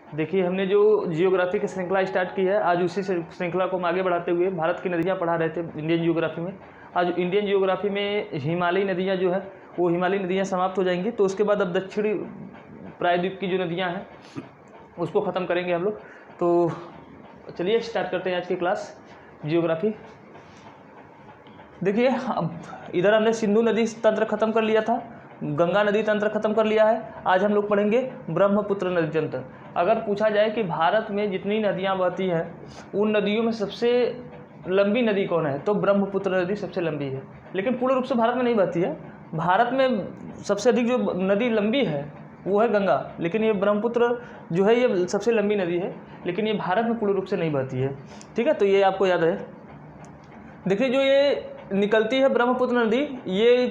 देखिए, हमने जो जियोग्राफी की श्रृंखला स्टार्ट की है, आज उसी श्रृंखला को हम आगे बढ़ाते हुए भारत की नदियाँ पढ़ा रहे थे इंडियन जियोग्राफी में। आज इंडियन जियोग्राफी में हिमालयी नदियाँ जो है वो हिमालयी नदियाँ समाप्त हो जाएंगी, तो उसके बाद अब दक्षिणी प्रायद्वीप की जो नदियाँ हैं उसको ख़त्म करेंगे हम लोग। तो चलिए स्टार्ट करते हैं आज की क्लास जियोग्राफी। देखिए, अब इधर हमने सिंधु नदी तंत्र ख़त्म कर लिया था, गंगा नदी तंत्र ख़त्म कर लिया है। आज हम लोग पढ़ेंगे ब्रह्मपुत्र नदी तंत्र। अगर पूछा जाए कि भारत में जितनी नदियाँ बहती हैं उन नदियों में सबसे लंबी नदी कौन है, तो ब्रह्मपुत्र नदी सबसे लंबी है। लेकिन पूर्ण रूप से भारत में नहीं बहती है। भारत में सबसे अधिक जो नदी लंबी है वो है गंगा, लेकिन ये ब्रह्मपुत्र जो है ये सबसे लंबी नदी है, लेकिन ये भारत में पूर्ण रूप से नहीं बहती है। ठीक है, तो ये आपको याद है। देखिए, जो ये निकलती है ब्रह्मपुत्र नदी, ये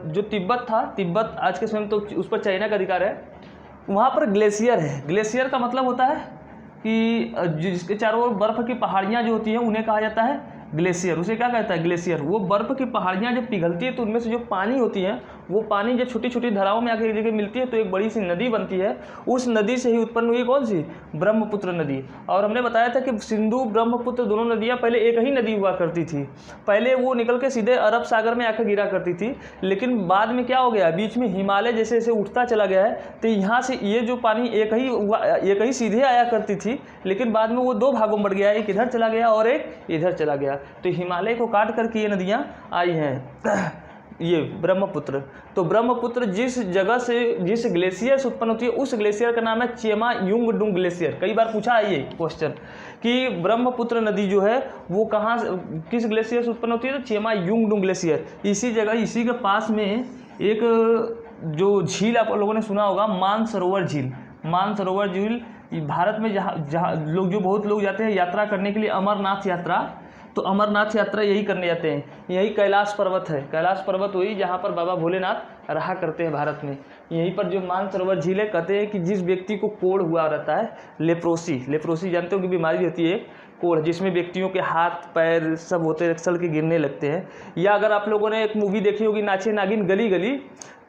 जो तिब्बत था, तिब्बत आज के समय में तो उस पर चाइना का अधिकार है, वहाँ पर ग्लेशियर है। ग्लेशियर का मतलब होता है कि जिसके चारों ओर बर्फ़ की पहाड़ियाँ जो होती हैं उन्हें कहा जाता है ग्लेशियर। उसे क्या कहता है? ग्लेशियर। वो बर्फ़ की पहाड़ियाँ जब पिघलती है तो उनमें से जो पानी होती है वो पानी जब छोटी छोटी धाराओं में आकर एक जगह मिलती है तो एक बड़ी सी नदी बनती है। उस नदी से ही उत्पन्न हुई कौन सी? ब्रह्मपुत्र नदी। और हमने बताया था कि सिंधु ब्रह्मपुत्र दोनों नदियाँ पहले एक ही नदी हुआ करती थी। पहले वो निकल के सीधे अरब सागर में आकर गिरा करती थी, लेकिन बाद में क्या हो गया, बीच में हिमालय जैसे जैसे उठता चला गया है तो यहाँ से ये जो पानी एक ही सीधे आया करती थी, लेकिन बाद में वो दो भागों में बढ़ गया, एक इधर चला गया और एक इधर चला गया। तो हिमालय को काट करके ये नदियाँ आई हैं ये ब्रह्मपुत्र। तो ब्रह्मपुत्र जिस जगह से, जिस ग्लेशियर से उत्पन्न होती है उस ग्लेशियर का नाम है चेमा युंगडुंग ग्लेशियर। कई बार पूछा है ये क्वेश्चन कि ब्रह्मपुत्र नदी जो है वो कहाँ से, किस ग्लेशियर से उत्पन्न होती है, तो चेमा युंगडुंग ग्लेशियर। इसी जगह, इसी के पास में एक जो झील आप लोगों ने सुना होगा, मानसरोवर झील। मानसरोवर झील भारत में जहाँ लोग, जो बहुत लोग जाते हैं यात्रा करने के लिए, अमरनाथ यात्रा, तो अमरनाथ यात्रा यही करने जाते हैं। यही कैलाश पर्वत है। कैलाश पर्वत वही जहाँ पर बाबा भोलेनाथ रहा करते हैं भारत में। यहीं पर जो मानसरोवर झील है, कहते हैं कि जिस व्यक्ति को कोढ़ हुआ रहता है, लेप्रोसी जानते हो कि बीमारी होती है कोढ़, जिसमें व्यक्तियों के हाथ पैर सब होते हैं सल के गिरने लगते हैं। या अगर आप लोगों ने एक मूवी देखी होगी नाचे नागिन गली गली,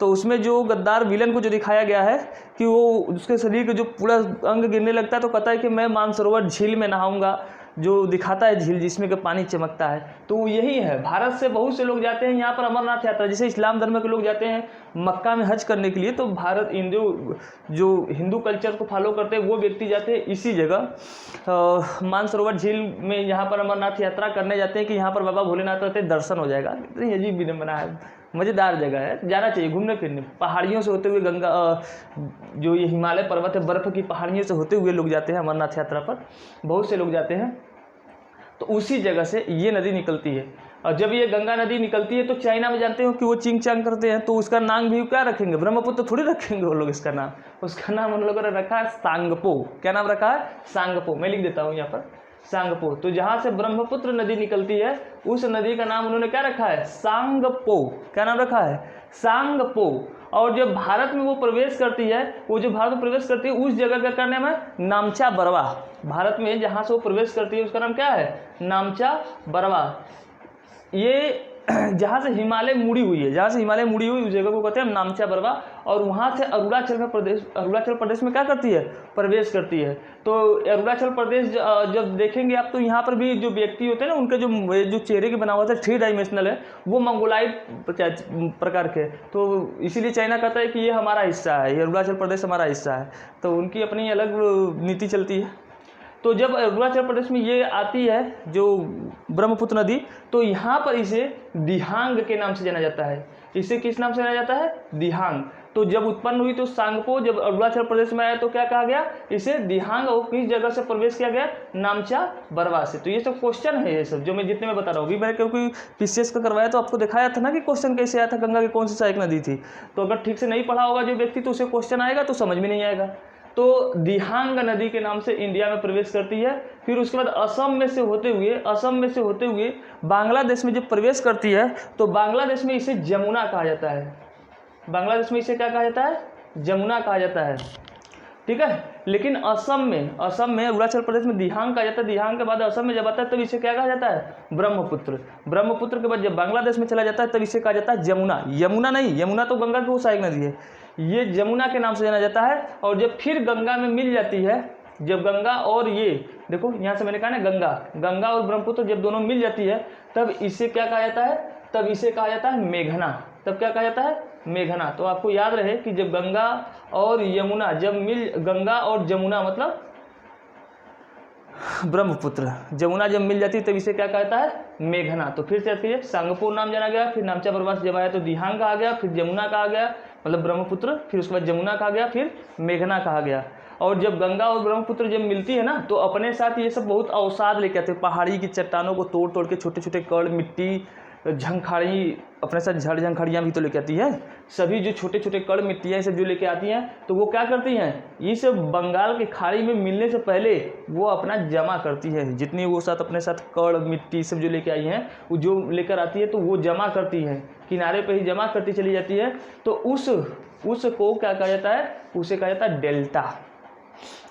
तो उसमें जो गद्दार विलन को जो दिखाया गया है कि वो उसके शरीर के जो पूरा अंग गिरने लगता है तो कहता है कि मैं मानसरोवर झील में नहाऊंगा, जो दिखाता है झील जिसमें का पानी चमकता है। तो यही है। भारत से बहुत से लोग जाते हैं यहाँ पर अमरनाथ यात्रा, जैसे इस्लाम धर्म के लोग जाते हैं मक्का में हज करने के लिए, तो भारत जो हिंदू कल्चर को फॉलो करते हैं वो व्यक्ति जाते हैं इसी जगह मानसरोवर झील में, यहाँ पर अमरनाथ यात्रा करने जाते हैं कि यहाँ पर बाबा भोलेनाथ रहते दर्शन हो जाएगा। इतनी अजीब भी बना है, मज़ेदार जगह है, जाना चाहिए घूमने फिरने। पहाड़ियों से होते हुए गंगा, जो ये हिमालय पर्वत है, बर्फ़ की पहाड़ियों से होते हुए लोग जाते हैं अमरनाथ यात्रा पर, बहुत से लोग जाते हैं। तो उसी जगह से ये नदी निकलती है। और जब ये गंगा नदी निकलती है तो चाइना में जानते हो कि वो चिंग चांग करते हैं, तो उसका नाम भी क्या रखेंगे? ब्रह्मपुत्र थोड़ी रखेंगे वो लोग इसका नाम। उसका नाम उन लोगों ने रखा है सांगपो। क्या नाम रखा है? सांगपो। मैं लिख देता हूँ यहाँ पर, सांगपो। तो जहाँ से ब्रह्मपुत्र नदी निकलती है उस नदी का नाम उन्होंने क्या रखा है? सांगपो। क्या नाम रखा है? सांगपो। और जब भारत में वो प्रवेश करती है, वो जो भारत में प्रवेश करती है उस जगह का नाम है नामचा बरवा। भारत में जहाँ से वो प्रवेश करती है उसका नाम क्या है? नामचा बरवा। ये जहाँ से हिमालय मुड़ी हुई है, जहाँ से हिमालय मुड़ी हुई उस जगह को कहते हैं नामचा बरवा। और वहाँ से अरुणाचल प्रदेश में क्या करती है? प्रवेश करती है। तो अरुणाचल प्रदेश जब देखेंगे आप तो यहाँ पर भी जो व्यक्ति होते हैं ना, उनके जो चेहरे के बना हुआ था 3 डायमेंशनल है, वो मंगोलाइड प्रकार के। तो इसीलिए चाइना कहता है कि ये हमारा हिस्सा है, ये अरुणाचल प्रदेश हमारा हिस्सा है। तो उनकी अपनी अलग नीति चलती है। तो जब अरुणाचल प्रदेश में ये आती है जो ब्रह्मपुत्र नदी, तो यहाँ पर इसे दिहांग के नाम से जाना जाता है। इसे किस नाम से जाना जाता है? दिहांग। तो जब उत्पन्न हुई तो सांगपो जब अरुणाचल प्रदेश में आया तो क्या कहा गया? इसे दिहांग। और किस जगह से प्रवेश किया गया? नामचा बरवा से। तो ये सब क्वेश्चन है, ये सब जो मैं जितने में बता रहा हूँ। अभी मैंने क्योंकि पीसीएस का करवाया तो आपको दिखाया था ना कि क्वेश्चन कैसे आया था, गंगा की कौन सी सहायक नदी थी। तो अगर ठीक से नहीं पढ़ा होगा जो व्यक्ति तो उसे क्वेश्चन आएगा तो समझ में नहीं आएगा। तो दिहांग नदी के नाम से इंडिया में प्रवेश करती है। फिर उसके बाद असम में से होते हुए बांग्लादेश में जब प्रवेश करती है तो बांग्लादेश में इसे जमुना कहा जाता है। बांग्लादेश में इसे क्या कहा जाता है? जमुना कहा जाता है। ठीक है। लेकिन असम में अरुणाचल प्रदेश में दिहांग कहा जाता है। दिहांग के बाद असम में जब आता है तब इसे क्या कहा जाता है? ब्रह्मपुत्र। ब्रह्मपुत्र के बाद जब बांग्लादेश में चला जाता है तब इसे कहा जाता है जमुना। यमुना नहीं, यमुना तो गंगा की वो सहायक नदी है, ये जमुना के नाम से जाना जाता है। और जब फिर गंगा में मिल जाती है जब गंगा और ये देखो यहाँ से मैंने कहा ना गंगा और ब्रह्मपुत्र जब दोनों मिल जाती है तब इसे क्या कहा जाता है, तब इसे कहा जाता है मेघना। तब क्या कहा जाता है, मेघना। तो आपको याद रहे कि जब गंगा और यमुना जब मिल, गंगा और जमुना मतलब ब्रह्मपुत्र, जमुना जब मिल जाती है तब इसे क्या कहता है, मेघना। तो फिर से सांगपुर नाम जाना गया, फिर नामचा प्रवास जब आया तो दिहांग कहा गया, फिर जमुना कहा गया मतलब ब्रह्मपुत्र, फिर उसके बाद जमुना कहा गया, फिर मेघना कहा गया। और जब गंगा और ब्रह्मपुत्र जब मिलती है ना तो अपने साथ ये सब बहुत अवसाद लेके आते हैं। पहाड़ी की चट्टानों को तोड़ तोड़ के छोटे छोटे कण, मिट्टी, झंखाड़ी, अपने साथ झड़ झंखाड़ियाँ भी तो लेके आती है। सभी जो छोटे छोटे कण मिट्टियाँ सब जो लेके आती हैं तो वो क्या करती हैं, इस बंगाल की खाड़ी में मिलने से पहले वो अपना जमा करती है। जितनी वो साथ अपने साथ कण मिट्टी सब जो लेके आई हैं वो जो लेकर आती है तो वो जमा करती है, किनारे पे ही जमा करती चली जाती है। तो उसको क्या कहा जाता है, उसे कहा जाता है डेल्टा।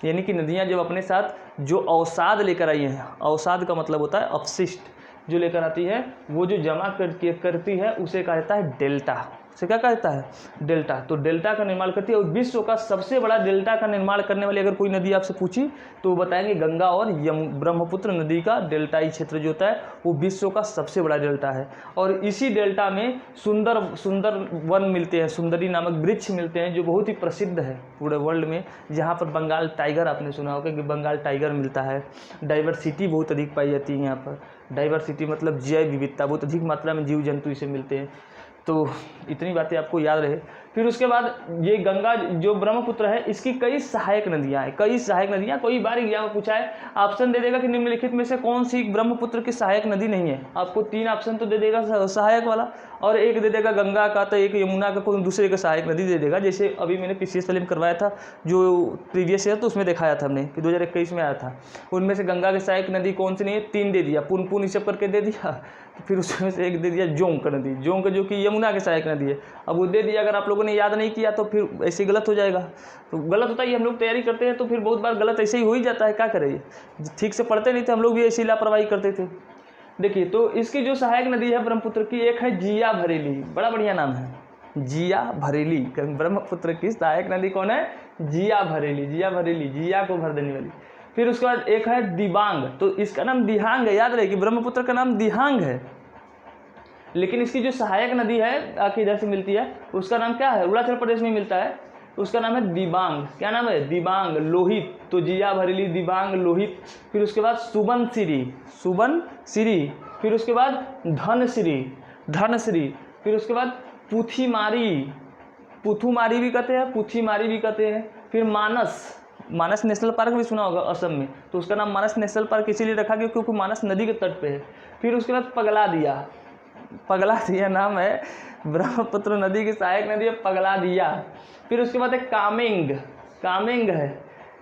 यानी कि नदियाँ जब अपने साथ जो अवसाद लेकर आई हैं, अवसाद का मतलब होता है अपशिष्ट, जो लेकर आती है वो जो जमा करती है उसे कहा जाता है डेल्टा। उसे क्या कहता है, डेल्टा। तो डेल्टा का निर्माण करती है। और विश्व का सबसे बड़ा डेल्टा का निर्माण करने वाली अगर कोई नदी आपसे पूछी तो वो बताएंगे गंगा और ब्रह्मपुत्र नदी का डेल्टाई क्षेत्र जो होता है वो विश्व का सबसे बड़ा डेल्टा है। और इसी डेल्टा में सुंदर सुंदर वन मिलते हैं, सुंदरी नामक वृक्ष मिलते हैं जो बहुत ही प्रसिद्ध है पूरे वर्ल्ड में। जहाँ पर बंगाल टाइगर आपने सुना होगा कि बंगाल टाइगर मिलता है। डाइवर्सिटी बहुत अधिक पाई जाती है यहाँ पर। डाइवर्सिटी मतलब जैव विविधता, बहुत अधिक मात्रा में जीव जंतु इसे मिलते हैं। तो इतनी बातें आपको याद रहे। फिर उसके बाद ये गंगा जो ब्रह्मपुत्र है इसकी कई सहायक नदियाँ हैं, कई सहायक नदियाँ। कोई बार एग्जाम में पूछा है, ऑप्शन दे देगा कि निम्नलिखित में से कौन सी ब्रह्मपुत्र की सहायक नदी नहीं है। आपको 3 ऑप्शन तो दे देगा सहायक वाला, और एक दे देगा गंगा का, तो एक यमुना का, कोई दूसरे का सहायक नदी दे देगा। जैसे अभी मैंने PCS वाले में करवाया था जो प्रीवियस ईयर, तो उसमें दिखाया था हमने कि 2021 में आया था। उनमें से गंगा की सहायक नदी कौन सी नहीं है, 3 दे दिया, पुन ये सब करके दे दिया। फिर उसमें से एक दे दिया जोंक नदी, जोंक जो कि यमुना की सहायक नदी है। अब वो दे दिया, अगर आप लोगों ने याद नहीं किया तो फिर ऐसे गलत हो जाएगा। तो गलत होता है, हम लोग तैयारी करते हैं तो फिर बहुत बार गलत ऐसे ही हो ही जाता है, क्या करें, ठीक से पढ़ते नहीं थे हम लोग भी, ऐसी लापरवाही करते थे। देखिए, तो इसकी जो सहायक नदी है ब्रह्मपुत्र की, एक है जिया भरेली, बड़ा बढ़िया नाम है, जिया भरेली। ब्रह्मपुत्र की सहायक नदी कौन है, जिया भरेली, जिया भरेली, जिया को भर देने वाली। फिर उसके बाद एक है दिबांग, तो इसका नाम दिहांग है। याद रहे कि ब्रह्मपुत्र का नाम दिहांग है, लेकिन इसकी जो सहायक नदी है आखिर इधर से मिलती है उसका नाम क्या है, अरुणाचल प्रदेश में मिलता है, उसका नाम है दिबांग। क्या नाम है, दिबांग। लोहित, तो जिया भरेली, दिबांग, लोहित। फिर उसके बाद सुबनसिरी, सुबनसिरी। फिर उसके बाद धनसिरी, धनसिरी। फिर उसके बाद पुथीमारी, पुथुमारी भी कहते हैं, पुथीमारी भी कहते हैं। फिर मानस, मानस नेशनल पार्क भी सुना होगा असम में, तो उसका नाम मानस नेशनल पार्क इसीलिए रखा गया क्योंकि मानस नदी के तट पे है। फिर उसके बाद पगला दिया, पगला दिया नाम है ब्रह्मपुत्र नदी की सहायक नदी है, पगला दिया। फिर उसके बाद एक कामेंग, कामेंग है।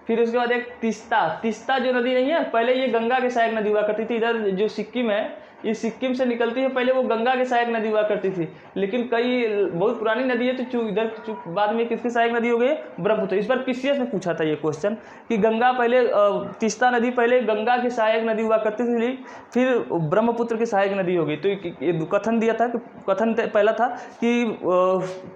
फिर उसके बाद एक तिस्ता, तिस्ता जो नदी नहीं है, पहले ये गंगा की सहायक नदी हुआ करती थी। इधर जो सिक्किम है, इस सिक्किम से निकलती है, पहले वो गंगा के सहायक नदी हुआ करती थी, लेकिन कई बहुत पुरानी नदी है तो इधर बाद में किसकी सहायक नदी हो गई, ब्रह्मपुत्र। इस बार PCS में पूछा था ये क्वेश्चन कि गंगा पहले, तिस्ता नदी पहले गंगा की सहायक नदी हुआ करती थी, फिर ब्रह्मपुत्र की सहायक नदी हो गई। तो ये कथन दिया था, कथन पहला था कि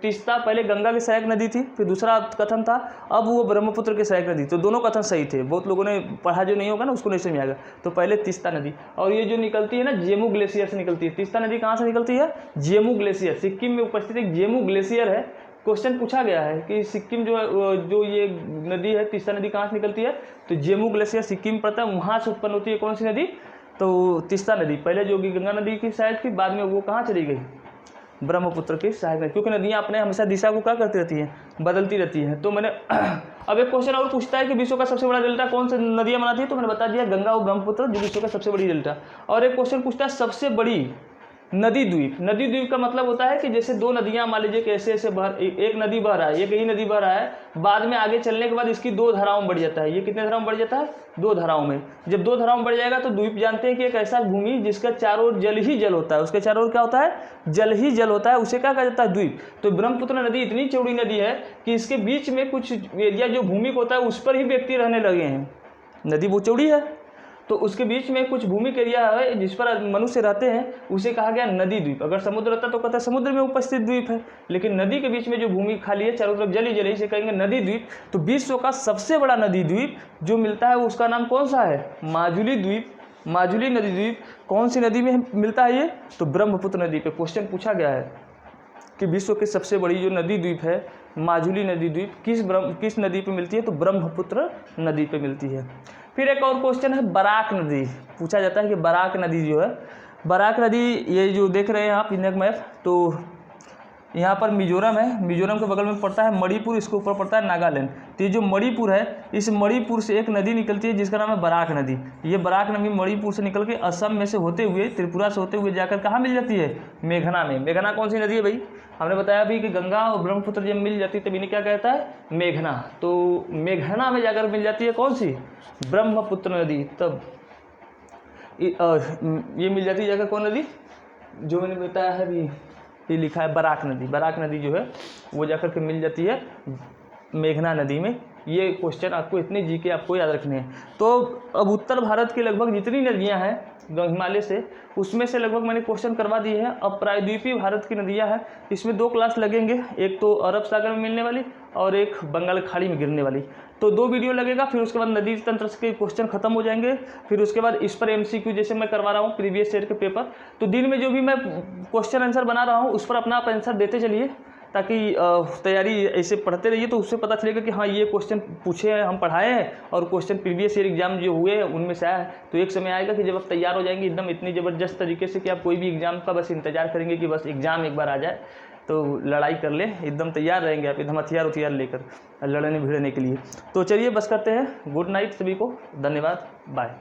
तिस्ता पहले गंगा की सहायक नदी थी, फिर दूसरा कथन था अब वो ब्रह्मपुत्र की सहायक नदी। तो दोनों कथन सही थे, बहुत लोगों ने पढ़ा जो नहीं होगा ना उसको नहीं समझ आएगा। तो पहले तिस्ता नदी, और ये जो निकलती है ना जेमू ग्लेशियर से निकलती है। तिस्ता नदी कहाँ से निकलती है, जेमू ग्लेशियर, सिक्किम में उपस्थित एक जेमू ग्लेशियर है। क्वेश्चन पूछा गया है कि सिक्किम जो ये नदी है तिस्ता नदी कहाँ से निकलती है, तो जेमू ग्लेशियर सिक्किम पड़ता है, वहाँ से उत्पन्न होती है कौन सी नदी, तो तिस्ता नदी। पहले जो कि गंगा नदी की सहायक थी, बाद में वो कहाँ चली गई, ब्रह्मपुत्र की सहायक नदी, क्योंकि नदियाँ अपने हमेशा दिशा को क्या करती रहती हैं, बदलती रहती हैं। तो मैंने अब एक क्वेश्चन और पूछता है कि विश्व का सबसे बड़ा डेल्टा कौन सी नदियाँ बनाती है, तो मैंने बता दिया गंगा और ब्रह्मपुत्र जो विश्व का सबसे बड़ी डेल्टा। और एक क्वेश्चन पूछता है सबसे बड़ी नदी द्वीप। नदी द्वीप का मतलब होता है कि जैसे दो नदियां मान लीजिए कि ऐसे ऐसे एक नदी बह रहा है, एक ही नदी बह रहा है, बाद में आगे चलने के बाद इसकी 2 धाराओं में बढ़ जाता है। ये कितने धाराओं में बढ़ जाता है, 2 धाराओं में। जब 2 धाराओं में बढ़ जाएगा तो द्वीप जानते हैं कि एक ऐसा भूमि जिसका चारों ओर जल ही जल होता है, उसके चारों ओर क्या होता है, जल ही जल होता है, उसे क्या कहा जाता है, द्वीप। तो ब्रह्मपुत्र नदी इतनी चौड़ी नदी है कि इसके बीच में कुछ एरिया जो भूमि होता है उस पर ही व्यक्ति रहने लगे हैं। नदी बहुत चौड़ी है, तो उसके बीच में कुछ भूमिक एरिया है जिस पर मनुष्य रहते हैं, उसे कहा गया नदी द्वीप। अगर समुद्र रहता तो कहता है समुद्र में उपस्थित द्वीप है, लेकिन नदी के बीच में जो भूमि खाली है चारों तरफ जल ही जल, इसे कहेंगे नदी द्वीप। तो विश्व का सबसे बड़ा नदी द्वीप जो मिलता है उसका नाम कौन सा है? माजुली द्वीप। माजुली नदी द्वीप कौन सी नदी में मिलता है ये? तो ब्रह्मपुत्र नदी पे क्वेश्चन पूछा गया है कि विश्व की सबसे बड़ी जो नदी द्वीप है माजुली नदी द्वीप किस नदी पे मिलती है? तो ब्रह्मपुत्र नदी पे मिलती है। फिर एक और क्वेश्चन है बराक नदी, पूछा जाता है कि बराक नदी जो है, बराक नदी ये जो देख रहे हैं आप इंडिया मैप, तो यहाँ पर मिजोरम है, मिजोरम के बगल में पड़ता है मणिपुर, इसके ऊपर पड़ता है नागालैंड। तो ये जो मणिपुर है, इस मणिपुर से एक नदी निकलती है जिसका नाम है बराक नदी। ये बराक नदी मणिपुर से निकल के असम में से होते हुए, त्रिपुरा से होते हुए जाकर कहाँ मिल जाती है? मेघना में। मेघना कौन सी नदी है भाई? हमने बताया अभी कि गंगा और ब्रह्मपुत्र जब मिल जाती है तब इन्हें क्या कहता है? मेघना। तो मेघना में जाकर मिल जाती है कौन सी? ब्रह्मपुत्र नदी। तब ये मिल जाती है जाकर कौन नदी? जो मैंने बताया है अभी, ये लिखा है बराक नदी। बराक नदी जो है वो जाकर के मिल जाती है मेघना नदी में। ये क्वेश्चन आपको इतने जीके आपको याद रखने हैं। तो अब उत्तर भारत की लगभग जितनी नदियां हैं हिमालय से, उसमें से लगभग मैंने क्वेश्चन करवा दिए हैं। अब प्रायद्वीपीय भारत की नदियां हैं, इसमें 2 क्लास लगेंगे, एक तो अरब सागर में मिलने वाली और एक बंगाल खाड़ी में गिरने वाली। तो 2 वीडियो लगेगा, फिर उसके बाद नदी तंत्र के क्वेश्चन खत्म हो जाएंगे। फिर उसके बाद इस पर MCQ जैसे मैं करवा रहा हूँ प्रीवियस ईयर के पेपर। तो दिन में जो भी मैं क्वेश्चन आंसर बना रहा हूँ उस पर अपना आप आंसर देते चलिए, ताकि तैयारी ऐसे पढ़ते रहिए तो उससे पता चलेगा कि हाँ ये क्वेश्चन पूछे हैं, हम पढ़ाए हैं, और क्वेश्चन प्रीवियस ईयर एग्जाम जो हुए हैं उनमें से आया है। तो एक समय आएगा कि जब आप तैयार हो जाएंगे एकदम इतनी ज़बरदस्त तरीके से कि आप कोई भी एग्जाम का बस इंतजार करेंगे कि बस एग्जाम एक बार आ जाए तो लड़ाई कर ले, एकदम तैयार रहेंगे आप एकदम हथियार लेकर लड़ने भिड़ने के लिए। तो चलिए बस करते हैं। गुड नाइट सभी को, धन्यवाद, बाय।